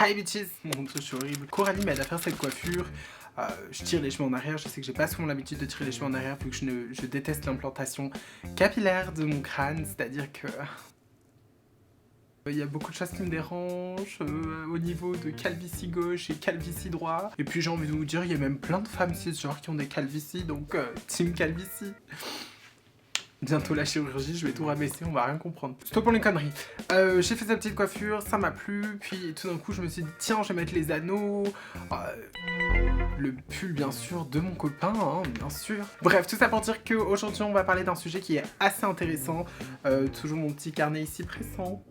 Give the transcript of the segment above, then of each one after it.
Hi bitches! Mon dieu, je suis horrible. Coralie m'aide à faire cette coiffure. Je tire les cheveux en arrière. Je sais que j'ai pas souvent l'habitude de tirer les cheveux en arrière vu que je déteste l'implantation capillaire de mon crâne. C'est-à-dire que... il y a beaucoup de choses qui me dérangent au niveau de calvitie gauche et calvitie droit. Et puis j'ai envie de vous dire, il y a même plein de femmes cisgenres qui ont des calvities, donc team calvitie. Bientôt la chirurgie, je vais tout rabaisser, on va rien comprendre. Stop pour les conneries. J'ai fait cette petite coiffure, ça m'a plu, puis tout d'un coup je me suis dit tiens je vais mettre les anneaux, le pull bien sûr de mon copain, hein, bien sûr. Bref, tout ça pour dire qu'aujourd'hui on va parler d'un sujet qui est assez intéressant. Toujours mon petit carnet ici pressant.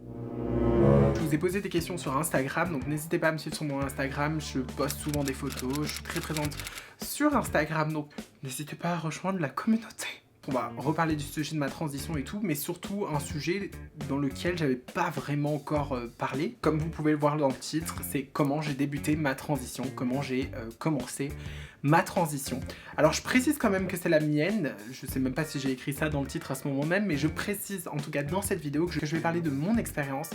Je vous ai posé des questions sur Instagram, donc n'hésitez pas à me suivre sur mon Instagram, je poste souvent des photos, je suis très présente sur Instagram, donc n'hésitez pas à rejoindre la communauté. On va reparler du sujet de ma transition et tout, mais surtout un sujet dans lequel j'avais pas vraiment encore parlé. Comme vous pouvez le voir dans le titre, c'est comment j'ai débuté ma transition, comment j'ai commencé ma transition. Alors je précise quand même que c'est la mienne, je sais même pas si j'ai écrit ça dans le titre à ce moment même, mais je précise en tout cas dans cette vidéo que je vais parler de mon expérience,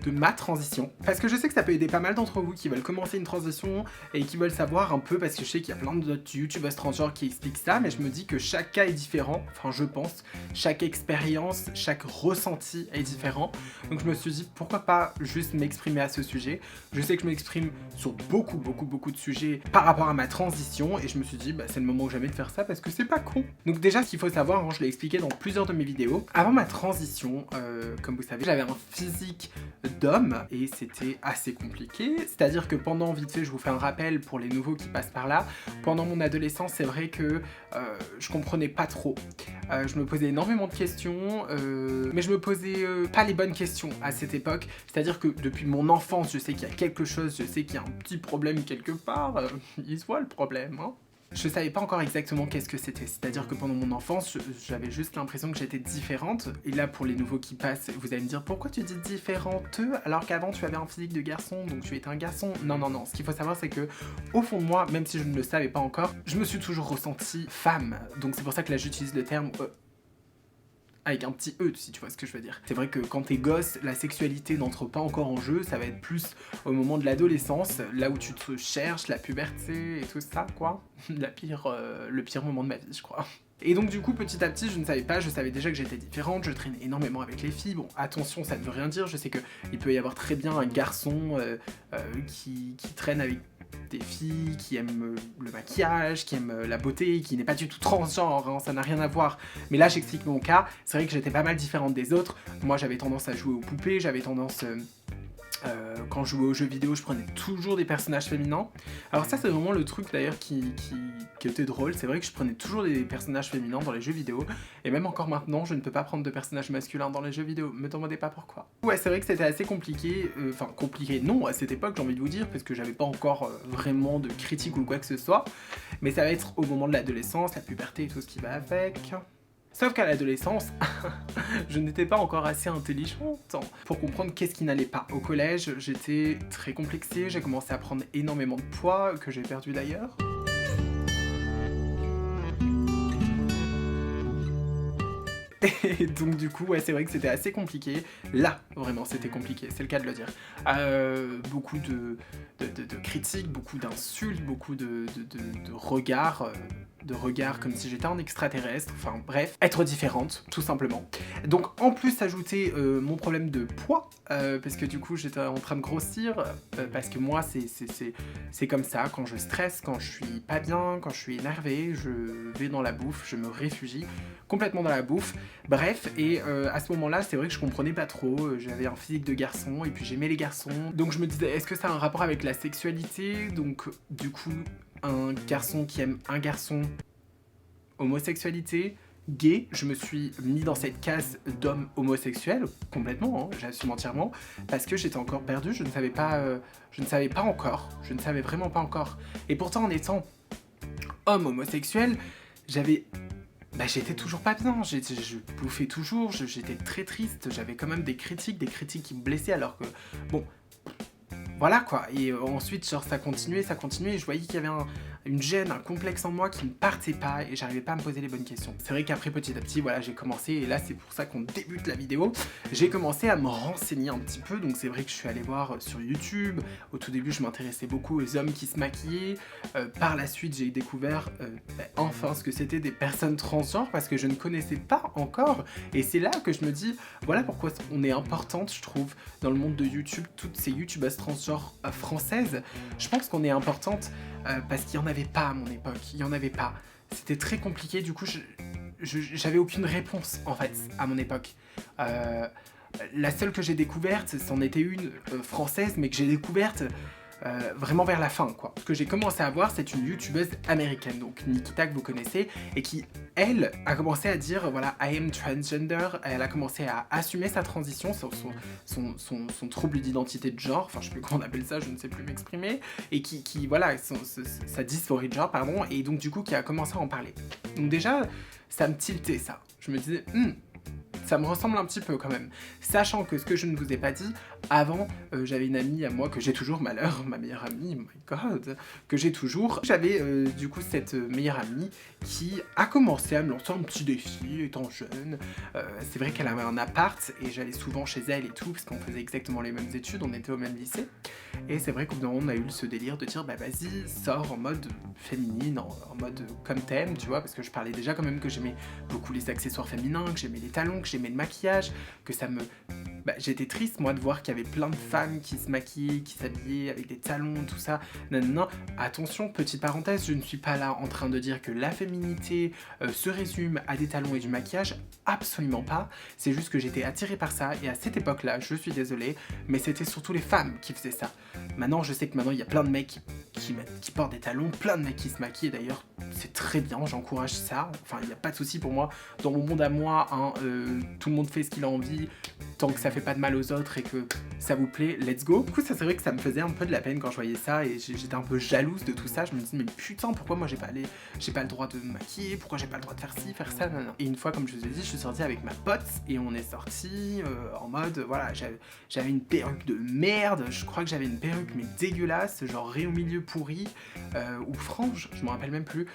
de ma transition. Parce que je sais que ça peut aider pas mal d'entre vous qui veulent commencer une transition et qui veulent savoir un peu, parce que je sais qu'il y a plein d'autres youtubeurs transgenres qui expliquent ça, mais je me dis que chaque cas est différent, enfin je pense, chaque expérience, chaque ressenti est différent. Donc je me suis dit pourquoi pas juste m'exprimer à ce sujet. Je sais que je m'exprime sur beaucoup de sujets par rapport à ma transition, et je me suis dit bah c'est le moment ou jamais de faire ça parce que c'est pas con. Donc déjà ce qu'il faut savoir, hein, je l'ai expliqué dans plusieurs de mes vidéos, avant ma transition, comme vous savez, j'avais un physique d'homme et c'était assez compliqué. C'est-à-dire que pendant, vite fait, je vous fais un rappel pour les nouveaux qui passent par là, pendant mon adolescence, c'est vrai que je comprenais pas trop. Je me posais énormément de questions, mais je me posais pas les bonnes questions à cette époque. C'est-à-dire que depuis mon enfance, je sais qu'il y a quelque chose, je sais qu'il y a un petit problème quelque part, il se voit le problème, hein. Je savais pas encore exactement qu'est-ce que c'était, c'est-à-dire que pendant mon enfance, j'avais juste l'impression que j'étais différente. Et là, pour les nouveaux qui passent, vous allez me dire pourquoi tu dis différente alors qu'avant tu avais un physique de garçon, donc tu étais un garçon. Non, non, non, ce qu'il faut savoir c'est que, au fond de moi, même si je ne le savais pas encore, je me suis toujours ressentie femme. Donc c'est pour ça que là j'utilise le terme avec un petit E, si tu vois ce que je veux dire. C'est vrai que quand t'es gosse, la sexualité n'entre pas encore en jeu, ça va être plus au moment de l'adolescence, là où tu te cherches, la puberté et tout ça, quoi. Le pire moment de ma vie, je crois. Et donc du coup, petit à petit, je ne savais pas, je savais déjà que j'étais différente, je traînais énormément avec les filles. Bon, attention, ça ne veut rien dire, je sais qu'il peut y avoir très bien un garçon qui traîne avec des filles qui aiment le maquillage, qui aiment la beauté, qui n'est pas du tout transgenre, hein, ça n'a rien à voir. Mais là, j'explique mon cas, c'est vrai que j'étais pas mal différente des autres. Moi, j'avais tendance à jouer aux poupées, j'avais tendance... quand je jouais aux jeux vidéo, je prenais toujours des personnages féminins. Alors ça, c'est vraiment le truc d'ailleurs qui était drôle. C'est vrai que je prenais toujours des personnages féminins dans les jeux vidéo. Et même encore maintenant, je ne peux pas prendre de personnages masculins dans les jeux vidéo. Me demandez pas pourquoi. Ouais, c'est vrai que c'était assez compliqué. Enfin, compliqué, non, à cette époque, j'ai envie de vous dire, parce que j'avais pas encore vraiment de critique ou quoi que ce soit. Mais ça va être au moment de l'adolescence, la puberté et tout ce qui va avec. Sauf qu'à l'adolescence, je n'étais pas encore assez intelligente pour comprendre qu'est-ce qui n'allait pas. Au collège, j'étais très complexée, j'ai commencé à prendre énormément de poids, que j'ai perdu d'ailleurs. Et donc du coup, ouais, c'est vrai que c'était assez compliqué. Là, vraiment, c'était compliqué, c'est le cas de le dire. Beaucoup de critiques, beaucoup d'insultes, beaucoup de regards... de regard comme si j'étais un extraterrestre, enfin bref, être différente, tout simplement. Donc en plus ajouter mon problème de poids, parce que du coup j'étais en train de grossir, parce que moi c'est comme ça, quand je stresse, quand je suis pas bien, quand je suis énervé, je vais dans la bouffe, je me réfugie complètement dans la bouffe, bref, et à ce moment-là, c'est vrai que je comprenais pas trop, j'avais un physique de garçon, et puis j'aimais les garçons, donc je me disais, est-ce que ça a un rapport avec la sexualité? Donc du coup, un garçon qui aime un garçon, homosexualité, gay, je me suis mis dans cette case d'homme homosexuel, complètement, hein, j'assume entièrement, parce que j'étais encore perdu, je ne savais pas encore, je ne savais vraiment pas encore. Et pourtant, en étant homme homosexuel, j'étais toujours pas bien, je bouffais toujours, j'étais très triste, j'avais quand même des critiques qui me blessaient alors que, bon... Voilà quoi, et ensuite genre ça continuait, et je voyais qu'il y avait une gêne, un complexe en moi qui ne partait pas et j'arrivais pas à me poser les bonnes questions. C'est vrai qu'après petit à petit, voilà, j'ai commencé, et là c'est pour ça qu'on débute la vidéo, j'ai commencé à me renseigner un petit peu, donc c'est vrai que je suis allé voir sur YouTube. Au tout début je m'intéressais beaucoup aux hommes qui se maquillaient, par la suite j'ai découvert enfin ce que c'était des personnes transgenres parce que je ne connaissais pas encore, et c'est là que je me dis, voilà pourquoi on est importante je trouve dans le monde de YouTube, toutes ces youtubeuses transgenres françaises, je pense qu'on est importante parce qu'il n'y en avait pas à mon époque, il n'y en avait pas. C'était très compliqué, du coup j'avais aucune réponse en fait à mon époque. La seule que j'ai découverte, c'en était une française, mais que j'ai découverte vraiment vers la fin, quoi. Ce que j'ai commencé à voir, c'est une youtubeuse américaine, donc Nikita que vous connaissez, et qui, elle, a commencé à dire, voilà, I am transgender, elle a commencé à assumer sa transition, son trouble d'identité de genre, enfin je sais plus comment on appelle ça, je ne sais plus m'exprimer, et qui voilà, sa dysphorie de genre, pardon, et donc du coup qui a commencé à en parler. Donc déjà, ça me tiltait ça. Je me disais, ça me ressemble un petit peu quand même. Sachant que ce que je ne vous ai pas dit, avant, j'avais une amie à moi que j'ai toujours, malheur, ma meilleure amie, my god, que j'ai toujours. J'avais du coup cette meilleure amie qui a commencé à me lancer un petit défi étant jeune. C'est vrai qu'elle avait un appart et j'allais souvent chez elle et tout, parce qu'on faisait exactement les mêmes études, on était au même lycée. Et c'est vrai qu'au bout d'un moment, on a eu ce délire de dire, bah vas-y, sors en mode féminine, en mode comme thème, tu vois, parce que je parlais déjà quand même que j'aimais beaucoup les accessoires féminins, que j'aimais les talons, que j'aimais le maquillage, que ça me... j'étais triste, moi, de voir qu'il y avait plein de femmes qui se maquillaient, qui s'habillaient avec des talons, tout ça. Non. Attention, petite parenthèse, je ne suis pas là en train de dire que la féminité se résume à des talons et du maquillage. Absolument pas. C'est juste que j'étais attirée par ça, et à cette époque-là, je suis désolée, mais c'était surtout les femmes qui faisaient ça. Maintenant, je sais que maintenant, il y a plein de mecs qui portent des talons, plein de mecs qui se maquillent, d'ailleurs, c'est très bien, j'encourage ça. Enfin, il n'y a pas de souci pour moi. Dans mon monde à moi, tout le monde fait ce qu'il a envie, tant que ça fait pas de mal aux autres et que ça vous plaît, let's go. Du coup, ça c'est vrai que ça me faisait un peu de la peine quand je voyais ça, et j'étais un peu jalouse de tout ça. Je me disais, mais putain, pourquoi moi j'ai pas le droit de me maquiller, pourquoi j'ai pas le droit de faire ci, faire ça, non. Et une fois, comme je vous ai dit, je suis sortie avec ma pote et on est sorti en mode, voilà, j'avais une perruque de merde, je crois que j'avais une perruque mais dégueulasse, genre raie au milieu pourri, ou frange, je me rappelle même plus,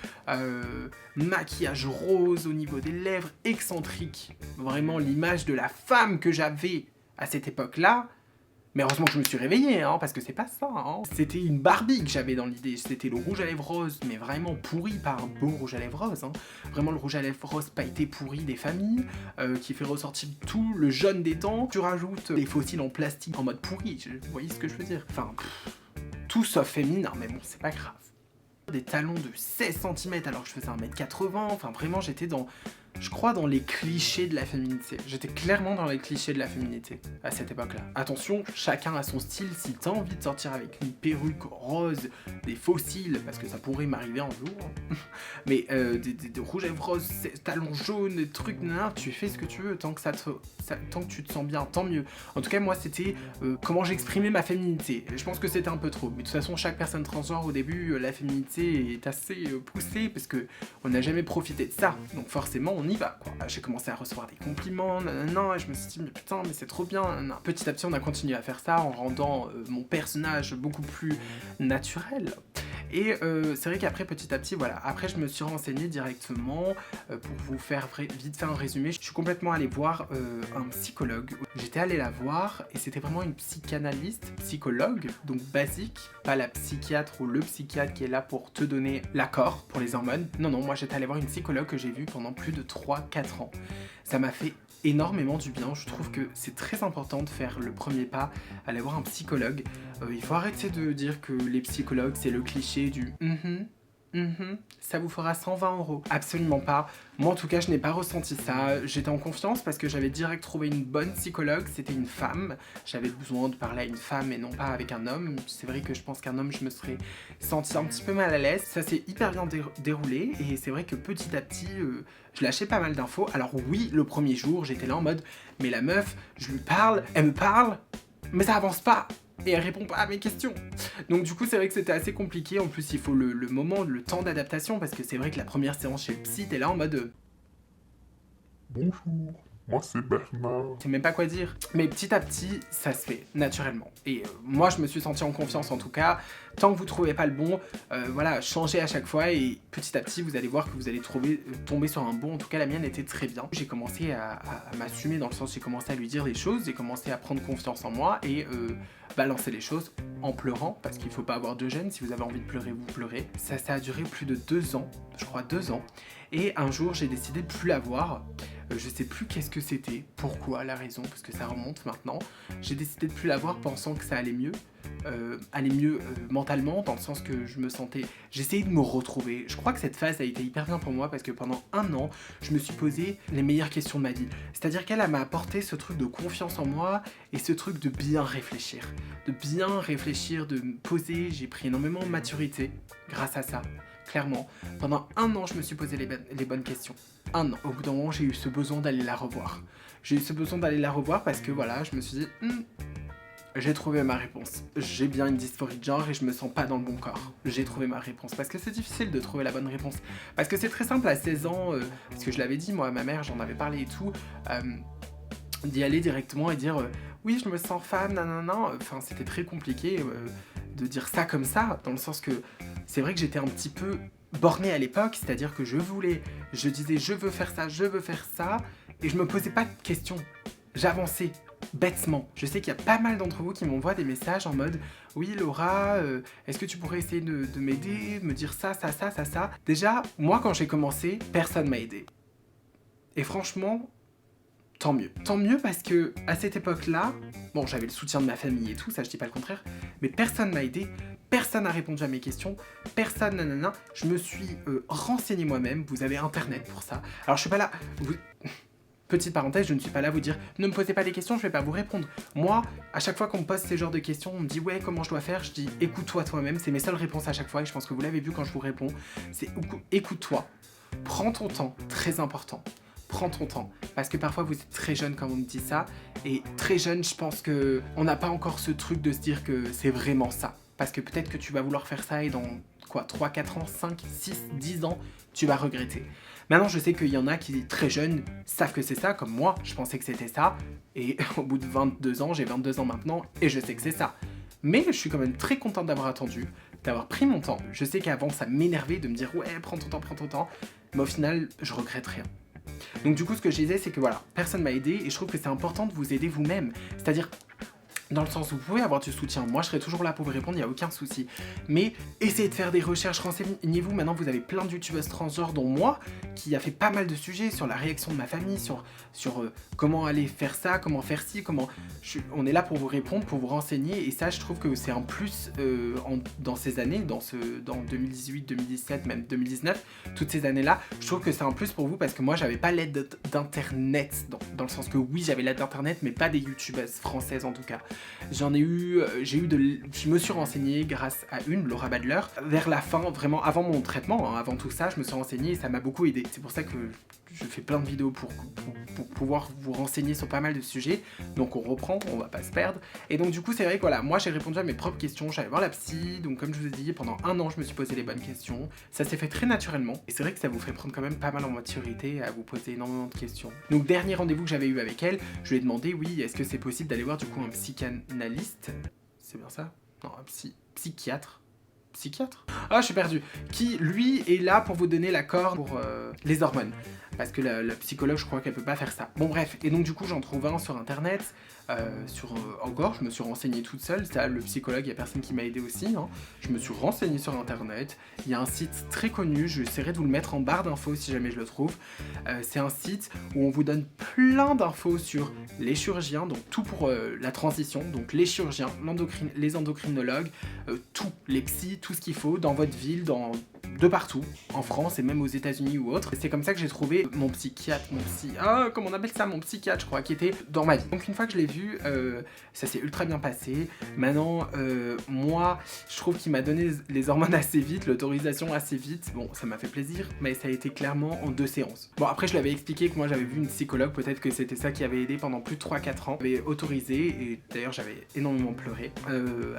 maquillage rose au niveau des lèvres, excentrique, vraiment l'image de la femme que j'avais à cette époque-là. Mais heureusement que je me suis réveillée, hein, parce que c'est pas ça, hein. C'était une Barbie que j'avais dans l'idée, c'était le rouge à lèvres rose, mais vraiment pourri, pas un beau rouge à lèvres rose, hein. Vraiment le rouge à lèvres rose pailleté pourri des familles, qui fait ressortir tout le jaune des dents. Tu rajoutes les fossiles en plastique en mode pourri, vous voyez ce que je veux dire? Enfin, tout sauf féminin, mais bon, c'est pas grave. Des talons de 16 cm alors que je faisais 1m80, enfin vraiment j'étais dans... Je crois dans les clichés de la féminité. J'étais clairement dans les clichés de la féminité à cette époque-là. Attention, chacun a son style. Si t'as envie de sortir avec une perruque rose, des fossiles, parce que ça pourrait m'arriver un jour, hein. Mais des rouges à lèvres roses, talons jaunes, des trucs, nan, tu fais ce que tu veux tant que tant que tu te sens bien, tant mieux. En tout cas, moi, c'était comment j'exprimais ma féminité. Je pense que c'était un peu trop. Mais de toute façon, chaque personne transgenre, au début, la féminité est assez poussée parce que on n'a jamais profité de ça. Donc forcément, on y va, quoi. J'ai commencé à recevoir des compliments, nanana, et je me suis dit, mais putain, mais c'est trop bien, nanana. Petit à petit, on a continué à faire ça en rendant mon personnage beaucoup plus naturel. Et c'est vrai qu'après, petit à petit, voilà, après je me suis renseigné directement, pour vous faire vite faire un résumé, je suis complètement allé voir un psychologue. J'étais allé la voir, et c'était vraiment une psychanalyste, psychologue, donc basique, pas la psychiatre ou le psychiatre qui est là pour te donner l'accord pour les hormones. Non, moi j'étais allé voir une psychologue que j'ai vue pendant plus de 3-4 ans. Ça m'a fait énormément du bien. Je trouve que c'est très important de faire le premier pas, aller voir un psychologue. Il faut arrêter de dire que les psychologues c'est le cliché du ça vous fera 120 €. Absolument pas. Moi en tout cas je n'ai pas ressenti ça. J'étais en confiance parce que j'avais direct trouvé une bonne psychologue, c'était une femme. J'avais besoin de parler à une femme et non pas avec un homme. C'est vrai que je pense qu'un homme je me serais senti un petit peu mal à l'aise. Ça s'est hyper bien déroulé et c'est vrai que petit à petit je lâchais pas mal d'infos. Alors oui, le premier jour j'étais là en mode mais la meuf, je lui parle, elle me parle, mais ça avance pas. Et elle répond pas à mes questions. Donc du coup c'est vrai que c'était assez compliqué. En plus il faut le moment, le temps d'adaptation, parce que c'est vrai que la première séance chez le psy, t'es là en mode Bonjour, moi c'est Bernard. Je sais même pas quoi dire. Mais petit à petit, ça se fait naturellement. Et moi, je me suis senti en confiance en tout cas. Tant que vous trouvez pas le bon, voilà, changez à chaque fois et petit à petit, vous allez voir que vous allez tomber sur un bon. En tout cas, la mienne était très bien. J'ai commencé à m'assumer dans le sens, j'ai commencé à lui dire les choses, j'ai commencé à prendre confiance en moi et balancer les choses en pleurant, parce qu'il faut pas avoir de gêne. Si vous avez envie de pleurer, vous pleurez. Ça a duré plus de 2 ans, je crois 2 ans. Et un jour, j'ai décidé de plus la voir. Je sais plus qu'est-ce que c'était, pourquoi, la raison, parce que ça remonte maintenant. J'ai décidé de plus la voir pensant que ça allait mieux. Mentalement, dans le sens que j'essayais de me retrouver. Je crois que cette phase a été hyper bien pour moi parce que pendant 1 an, je me suis posé les meilleures questions de ma vie. C'est-à-dire qu'elle m'a apporté ce truc de confiance en moi et ce truc de bien réfléchir. De bien réfléchir, de me poser. J'ai pris énormément de maturité grâce à ça. Clairement, pendant 1 an, je me suis posé les bonnes questions. 1 an. Au bout d'un moment, j'ai eu ce besoin d'aller la revoir. J'ai eu ce besoin d'aller la revoir parce que voilà, je me suis dit, j'ai trouvé ma réponse. J'ai bien une dysphorie de genre et je me sens pas dans le bon corps. J'ai trouvé ma réponse. Parce que c'est difficile de trouver la bonne réponse. Parce que c'est très simple à 16 ans, parce que je l'avais dit, moi, à ma mère, j'en avais parlé et tout, d'y aller directement et dire oui, je me sens femme, nanana. Enfin, c'était très compliqué de dire ça comme ça, dans le sens que c'est vrai que j'étais un petit peu bornée à l'époque, c'est-à-dire que je disais je veux faire ça, et je me posais pas de questions. J'avançais bêtement. Je sais qu'il y a pas mal d'entre vous qui m'envoient des messages en mode oui Laura, est-ce que tu pourrais essayer de m'aider, me dire ça. Déjà, moi quand j'ai commencé, personne m'a aidé. Et franchement, tant mieux. Tant mieux parce que à cette époque-là, bon, j'avais le soutien de ma famille et tout, ça je dis pas le contraire, mais personne m'a aidé, personne n'a répondu à mes questions, personne nanana. Je me suis renseigné moi-même, vous avez internet pour ça. Alors je suis pas là... Petite parenthèse, je ne suis pas là à vous dire ne me posez pas des questions, je vais pas vous répondre. Moi, à chaque fois qu'on me pose ces genres de questions, on me dit ouais, comment je dois faire, je dis écoute-toi toi-même, c'est mes seules réponses à chaque fois et je pense que vous l'avez vu quand je vous réponds. C'est écoute-toi, prends ton temps, très important. Prends ton temps, parce que parfois vous êtes très jeune quand on me dit ça, et très jeune, je pense que on n'a pas encore ce truc de se dire que c'est vraiment ça. Parce que peut-être que tu vas vouloir faire ça et dans quoi, 3, 4 ans, 5, 6, 10 ans, tu vas regretter. Maintenant, je sais qu'il y en a qui, très jeunes, savent que c'est ça, comme moi, je pensais que c'était ça, et au bout de 22 ans, j'ai 22 ans maintenant, et je sais que c'est ça. Mais je suis quand même très contente d'avoir attendu, d'avoir pris mon temps. Je sais qu'avant, ça m'énervait de me dire ouais, prends ton temps, mais au final, je regrette rien. Donc du coup, ce que je disais, c'est que voilà, personne m'a aidé, et je trouve que c'est important de vous aider vous-même. C'est-à-dire... dans le sens où vous pouvez avoir du soutien, moi je serai toujours là pour vous répondre, il n'y a aucun souci. Mais essayez de faire des recherches, renseignez-vous, maintenant vous avez plein de youtubeuses transgenres dont moi, qui a fait pas mal de sujets sur la réaction de ma famille, sur comment aller faire ça, comment faire ci, on est là pour vous répondre, pour vous renseigner, et ça je trouve que c'est un plus dans ces années, dans 2018, 2017, même 2019, toutes ces années-là, je trouve que c'est un plus pour vous parce que moi j'avais pas l'aide d'internet, dans le sens que oui j'avais l'aide d'internet, mais pas des youtubeuses françaises en tout cas. Je me suis renseigné grâce à Laura Badler. Vers la fin, vraiment avant mon traitement, avant tout ça, je me suis renseigné et ça m'a beaucoup aidé. C'est pour ça que je fais plein de vidéos pour pouvoir vous renseigner sur pas mal de sujets. Donc on reprend, on va pas se perdre. Et donc du coup, c'est vrai que voilà, moi j'ai répondu à mes propres questions, j'allais voir la psy. Donc comme je vous ai dit, pendant 1 an, je me suis posé les bonnes questions. Ça s'est fait très naturellement. Et c'est vrai que ça vous fait prendre quand même pas mal en maturité à vous poser énormément de questions. Donc dernier rendez-vous que j'avais eu avec elle, je lui ai demandé, oui, est-ce que c'est possible d'aller voir du coup un psychanalyste? C'est bien ça? Non, un psychiatre. Ah, je suis perdu. Qui, lui, est là pour vous donner l'accord pour les hormones. Parce que la psychologue, je crois qu'elle peut pas faire ça. Bon, bref. Et donc, du coup, j'en trouve un sur Internet. Encore, je me suis renseignée toute seule. Ça, le psychologue, il y a personne qui m'a aidé aussi. Hein. Je me suis renseignée sur Internet. Il y a un site très connu. J'essaierai de vous le mettre en barre d'infos si jamais je le trouve. C'est un site où on vous donne plein d'infos sur les chirurgiens. Donc, tout pour la transition. Donc, les chirurgiens, les endocrinologues, tout, les psys, tout ce qu'il faut dans votre ville, de partout, en France et même aux États-Unis ou autres. C'est comme ça que j'ai trouvé mon psychiatre, comment on appelle ça, mon psychiatre, je crois, qui était dans ma vie. Donc une fois que je l'ai vu, ça s'est ultra bien passé. Maintenant, moi, je trouve qu'il m'a donné les hormones assez vite, l'autorisation assez vite. Bon, ça m'a fait plaisir, mais ça a été clairement en 2 séances. Bon, après, je lui avais expliqué que moi, j'avais vu une psychologue, peut-être que c'était ça qui avait aidé pendant plus de 3-4 ans. J'avais autorisé, et d'ailleurs, j'avais énormément pleuré.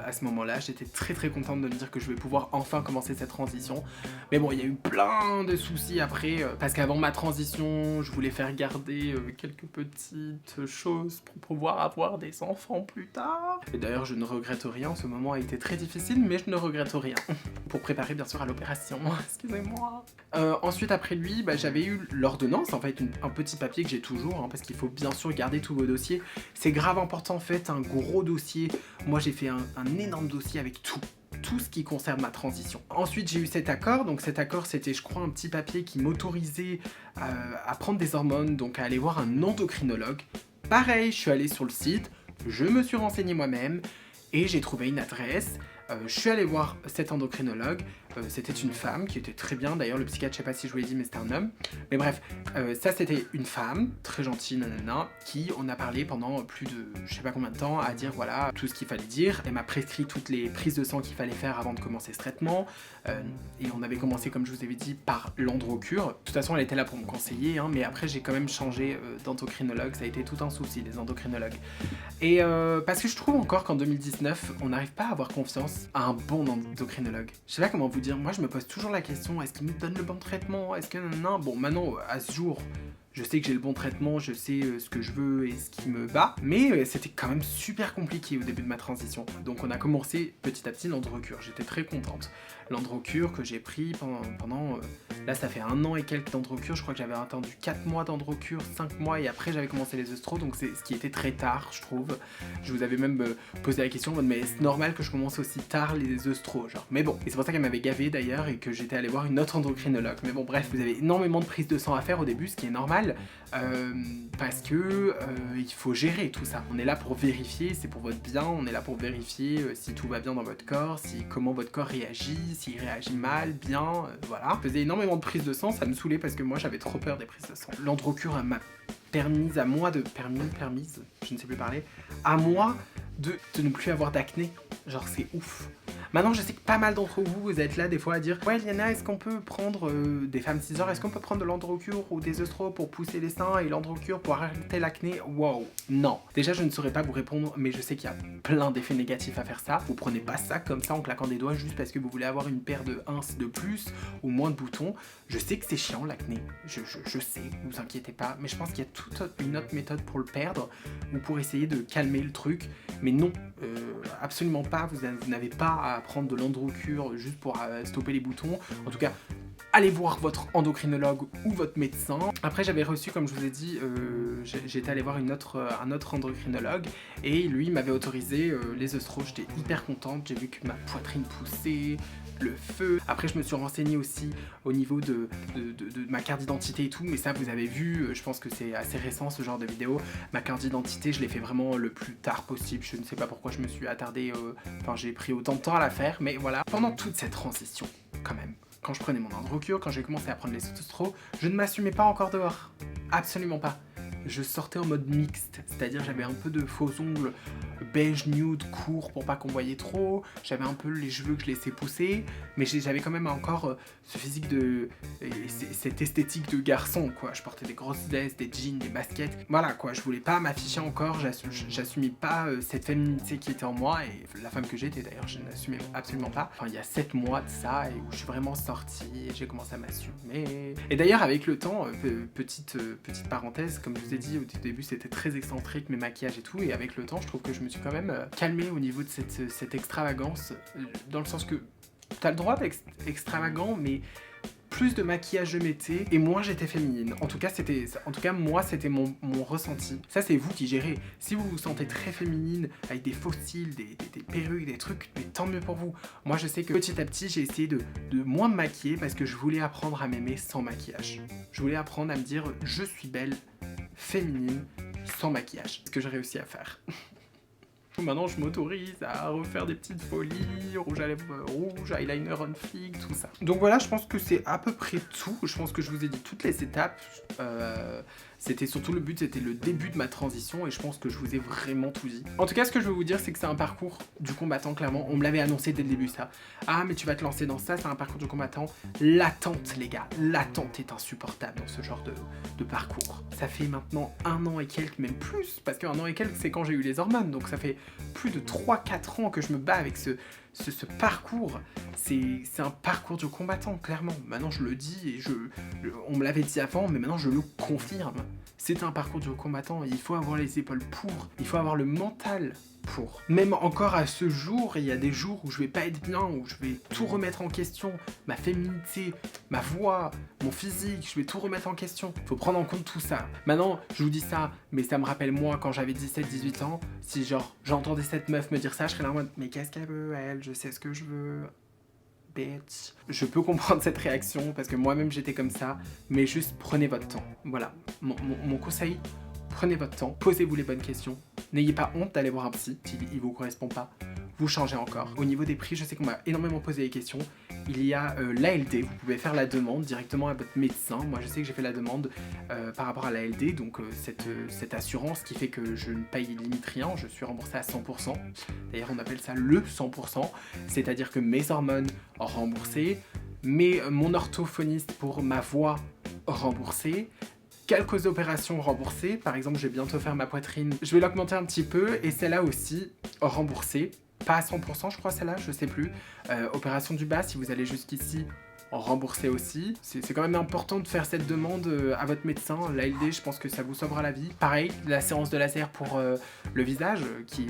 À ce moment-là, j'étais très très contente de me dire que je vais pouvoir enfin commencer cette transition. Mais bon, il y a eu plein de soucis après, parce qu'avant ma transition, je voulais faire garder quelques petites choses pour pouvoir avoir des enfants plus tard. Et d'ailleurs, je ne regrette rien, ce moment a été très difficile, mais je ne regrette rien. Pour préparer bien sûr à l'opération, excusez-moi. Ensuite, après lui, j'avais eu l'ordonnance, en fait, un petit papier que j'ai toujours, hein, parce qu'il faut bien sûr garder tous vos dossiers. C'est grave important, en fait, un gros dossier. Moi, j'ai fait un énorme dossier avec tout ce qui concerne ma transition. Ensuite, j'ai eu cet accord. Donc cet accord, c'était, je crois, un petit papier qui m'autorisait à prendre des hormones, donc à aller voir un endocrinologue. Pareil, je suis allé sur le site, je me suis renseigné moi-même et j'ai trouvé une adresse. Je suis allé voir cet endocrinologue, c'était une femme qui était très bien, d'ailleurs le psychiatre, je sais pas si je vous l'ai dit, mais c'était un homme. Mais bref, ça c'était une femme, très gentille, nanana, qui on a parlé pendant plus de je sais pas combien de temps à dire voilà tout ce qu'il fallait dire. Elle m'a prescrit toutes les prises de sang qu'il fallait faire avant de commencer ce traitement. Et on avait commencé, comme je vous avais dit, par l'androcure. De toute façon, elle était là pour me conseiller, hein, mais après j'ai quand même changé d'endocrinologue, ça a été tout un souci, les endocrinologues. Et parce que je trouve encore qu'en 2019, on n'arrive pas à avoir confiance à un bon endocrinologue. Je sais pas comment vous dire, moi je me pose toujours la question, est-ce qu'il me donne le bon traitement? Est-ce que non? Bon, maintenant, à ce jour, je sais que j'ai le bon traitement, je sais ce que je veux et ce qui me bat, mais c'était quand même super compliqué au début de ma transition. Donc on a commencé petit à petit l'androcure, j'étais très contente. L'androcure que j'ai pris pendant là ça fait 1 an et quelques d'androcure, je crois que j'avais attendu 4 mois d'androcure, 5 mois et après j'avais commencé les œstros, donc c'est ce qui était très tard je trouve. Je vous avais même posé la question, mais est-ce normal que je commence aussi tard les œstros, genre. Mais bon, et c'est pour ça qu'elle m'avait gavé d'ailleurs et que j'étais allé voir une autre endocrinologue. Mais bon bref, vous avez énormément de prises de sang à faire au début, ce qui est normal. Parce que il faut gérer tout ça. On est là pour vérifier, c'est pour votre bien, on est là pour vérifier si tout va bien dans votre corps, comment votre corps réagit, s'il réagit mal, bien, voilà. Je faisais énormément de prises de sang, ça me saoulait parce que moi j'avais trop peur des prises de sang. L'androcure m'a permise à moi de... permise, je ne sais plus parler, à moi de ne plus avoir d'acné. Genre c'est ouf. Maintenant je sais que pas mal d'entre vous, vous êtes là des fois à dire ouais Liana, est-ce qu'on peut prendre des femmes 6 heures, est-ce qu'on peut prendre de l'androcure ou des œstros pour pousser les seins et l'androcure pour arrêter l'acné? Wow, non. Déjà je ne saurais pas vous répondre, mais je sais qu'il y a plein d'effets négatifs à faire ça. Vous prenez pas ça comme ça en claquant des doigts juste parce que vous voulez avoir une paire de 1 de plus ou moins de boutons. Je sais que c'est chiant l'acné, je sais, vous inquiétez pas, mais je pense qu'il y a toute une autre méthode pour le perdre ou pour essayer de calmer le truc. Mais non, absolument pas, vous n'avez pas à prendre de l'androcure juste pour stopper les boutons. En tout cas, allez voir votre endocrinologue ou votre médecin. Après j'avais reçu, comme je vous ai dit, j'étais allé voir un autre endocrinologue et lui m'avait autorisé les œstros. J'étais hyper contente, j'ai vu que ma poitrine poussait, le feu. Après je me suis renseignée aussi au niveau de ma carte d'identité et tout, mais ça vous avez vu, je pense que c'est assez récent ce genre de vidéo. Ma carte d'identité je l'ai fait vraiment le plus tard possible, je ne sais pas pourquoi je me suis attardé, enfin j'ai pris autant de temps à la faire, mais voilà. Pendant toute cette transition quand même, quand je prenais mon androcure, quand j'ai commencé à prendre les œstros, je ne m'assumais pas encore dehors, absolument pas. Je sortais en mode mixte, c'est-à-dire j'avais un peu de faux ongles beige nude court pour pas qu'on voyait trop, j'avais un peu les cheveux que je laissais pousser, mais j'avais quand même encore ce physique cette esthétique de garçon quoi. Je portais des grosses vestes, des jeans, des baskets, voilà quoi, je voulais pas m'afficher encore, j'assumais pas cette féminité qui était en moi et la femme que j'étais d'ailleurs, je n'assumais absolument pas. Enfin il y a 7 mois de ça et où je suis vraiment sortie et j'ai commencé à m'assumer. Et d'ailleurs avec le temps, petite parenthèse, comme je vous ai dit au début c'était très excentrique mes maquillages et tout, et avec le temps je trouve que je me suis quand même calmée au niveau de cette extravagance, dans le sens que t'as le droit d'être extravagant, mais plus de maquillage je mettais et moins j'étais féminine. En tout cas moi c'était mon ressenti. Ça c'est vous qui gérez. Si vous vous sentez très féminine avec des faux cils, des perruques, des trucs, mais tant mieux pour vous. Moi je sais que petit à petit j'ai essayé de moins me maquiller parce que je voulais apprendre à m'aimer sans maquillage. Je voulais apprendre à me dire je suis belle, féminine, sans maquillage. Ce que j'ai réussi à faire. Maintenant je m'autorise à refaire des petites folies, rouge à lèvres rouge, eyeliner on flic, tout ça. Donc voilà, je pense que c'est à peu près tout. Je pense que je vous ai dit toutes les étapes. C'était surtout le but, c'était le début de ma transition et je pense que je vous ai vraiment tout dit. En tout cas, ce que je veux vous dire, c'est que c'est un parcours du combattant, clairement. On me l'avait annoncé dès le début, ça. Ah, mais tu vas te lancer dans ça, c'est un parcours du combattant. L'attente, les gars, l'attente est insupportable dans ce genre de parcours. Ça fait maintenant 1 an et quelques, même plus, parce qu'un an et quelques, c'est quand j'ai eu les hormones. Donc ça fait plus de 3-4 ans que je me bats avec ce parcours. C'est un parcours du combattant, clairement. Maintenant, je le dis et on me l'avait dit avant, mais maintenant, je le confirme. C'est un parcours du combattant. Il faut avoir les épaules pour. Il faut avoir le mental pour. Même encore à ce jour, il y a des jours où je vais pas être bien, où je vais tout remettre en question. Ma féminité, ma voix, mon physique, je vais tout remettre en question. Faut prendre en compte tout ça. Maintenant, je vous dis ça, mais ça me rappelle moi quand j'avais 17-18 ans. Si genre, j'entendais cette meuf me dire ça, je serais là en mode, mais qu'est-ce qu'elle veut, elle? Je sais ce que je veux. Bitch. Je peux comprendre cette réaction parce que moi-même j'étais comme ça, mais juste prenez votre temps. Voilà, mon conseil, prenez votre temps, posez-vous les bonnes questions. N'ayez pas honte d'aller voir un psy s'il vous correspond pas. Vous changez encore. Au niveau des prix, je sais qu'on m'a énormément posé des questions. Il y a l'ALD, vous pouvez faire la demande directement à votre médecin. Moi je sais que j'ai fait la demande par rapport à l'ALD, donc cette assurance qui fait que je ne paye limite rien, je suis remboursé à 100%. D'ailleurs on appelle ça le 100%, c'est-à-dire que mes hormones remboursées, mon orthophoniste pour ma voix remboursée, quelques opérations remboursées, par exemple je vais bientôt faire ma poitrine, je vais l'augmenter un petit peu et celle-là aussi remboursée. Pas à 100% je crois celle-là, je sais plus. Opération du bas, si vous allez jusqu'ici, remboursé aussi. C'est quand même important de faire cette demande à votre médecin. L'ALD, je pense que ça vous sauvera la vie. Pareil, la séance de laser pour le visage, si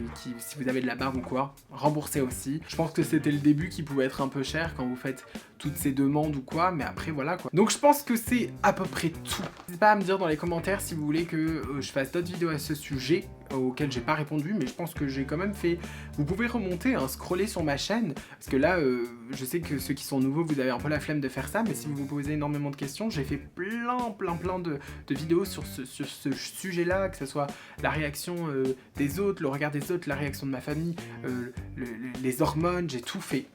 vous avez de la barbe ou quoi, remboursé aussi. Je pense que c'était le début qui pouvait être un peu cher quand vous faites toutes ces demandes ou quoi, mais après voilà quoi. Donc je pense que c'est à peu près tout. N'hésitez pas à me dire dans les commentaires si vous voulez que je fasse d'autres vidéos à ce sujet auxquelles j'ai pas répondu, mais je pense que j'ai quand même fait. Vous pouvez remonter, hein, scroller sur ma chaîne, parce que là, je sais que ceux qui sont nouveaux, vous avez un peu la flemme de faire ça, mais si vous vous posez énormément de questions, j'ai fait plein de vidéos sur ce sujet-là, que ce soit la réaction des autres, le regard des autres, la réaction de ma famille, les hormones, j'ai tout fait.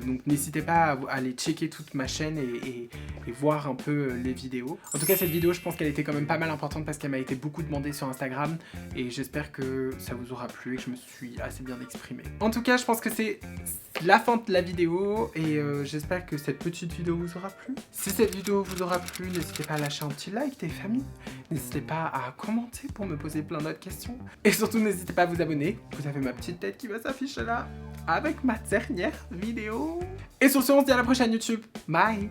Donc n'hésitez pas à aller checker toute ma chaîne et voir un peu les vidéos. En tout cas, cette vidéo, je pense qu'elle était quand même pas mal importante parce qu'elle m'a été beaucoup demandée sur Instagram et j'espère que ça vous aura plu et que je me suis assez bien exprimé. En tout cas, je pense que c'est la fin de la vidéo et j'espère que cette petite vidéo vous aura plu. Si cette vidéo vous aura plu, n'hésitez pas à lâcher un petit like, les familles. N'hésitez pas à commenter pour me poser plein d'autres questions. Et surtout, n'hésitez pas à vous abonner. Vous avez ma petite tête qui va s'afficher là avec ma dernière vidéo. Et sur ce, on se dit à la prochaine YouTube. Bye!